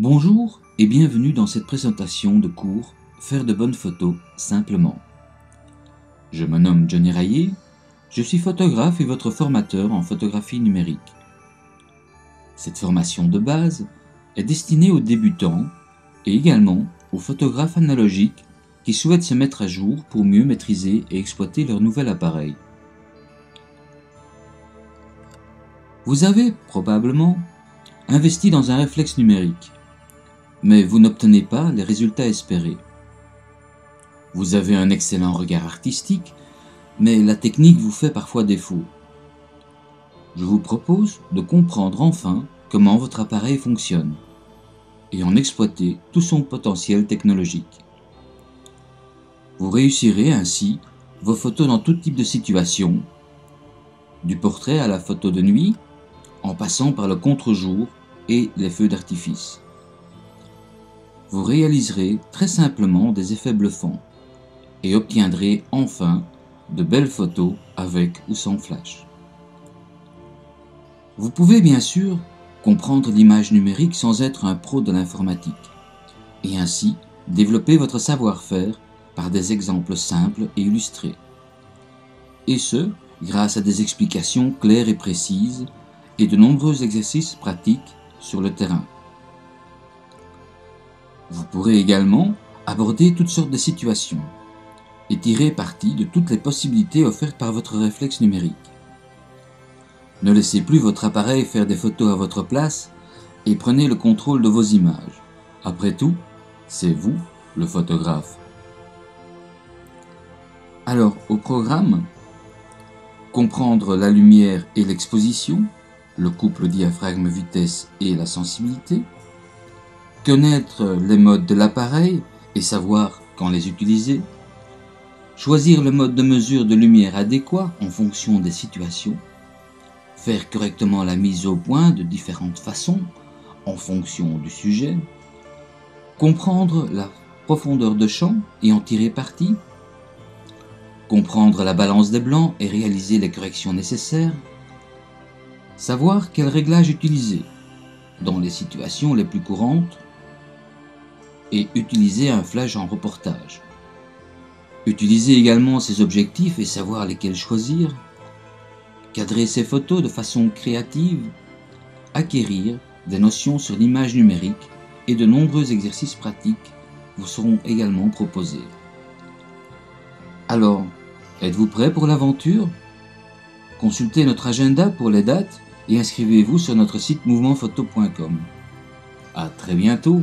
Bonjour et bienvenue dans cette présentation de cours Faire de bonnes photos simplement. Je me nomme Johnny Rayet, je suis photographe et votre formateur en photographie numérique. Cette formation de base est destinée aux débutants et également aux photographes analogiques qui souhaitent se mettre à jour pour mieux maîtriser et exploiter leur nouvel appareil. Vous avez probablement investi dans un réflexe numérique, mais vous n'obtenez pas les résultats espérés. Vous avez un excellent regard artistique, mais la technique vous fait parfois défaut. Je vous propose de comprendre enfin comment votre appareil fonctionne et en exploiter tout son potentiel technologique. Vous réussirez ainsi vos photos dans tout type de situation, du portrait à la photo de nuit, en passant par le contre-jour et les feux d'artifice. Vous réaliserez très simplement des effets bluffants et obtiendrez enfin de belles photos avec ou sans flash. Vous pouvez bien sûr comprendre l'image numérique sans être un pro de l'informatique et ainsi développer votre savoir-faire par des exemples simples et illustrés. Et ce, grâce à des explications claires et précises et de nombreux exercices pratiques sur le terrain. Vous pourrez également aborder toutes sortes de situations et tirer parti de toutes les possibilités offertes par votre réflexe numérique. Ne laissez plus votre appareil faire des photos à votre place et prenez le contrôle de vos images. Après tout, c'est vous le photographe. Alors, au programme, comprendre la lumière et l'exposition, le couple diaphragme-vitesse et la sensibilité, connaître les modes de l'appareil et savoir quand les utiliser, choisir le mode de mesure de lumière adéquat en fonction des situations, faire correctement la mise au point de différentes façons en fonction du sujet, comprendre la profondeur de champ et en tirer parti, comprendre la balance des blancs et réaliser les corrections nécessaires, savoir quel réglage utiliser dans les situations les plus courantes et utiliser un flash en reportage. Utiliser également ses objectifs et savoir lesquels choisir, cadrer ses photos de façon créative, acquérir des notions sur l'image numérique et de nombreux exercices pratiques vous seront également proposés. Alors, êtes-vous prêt pour l'aventure? Consultez notre agenda pour les dates et inscrivez-vous sur notre site mouvementphoto.com. À très bientôt!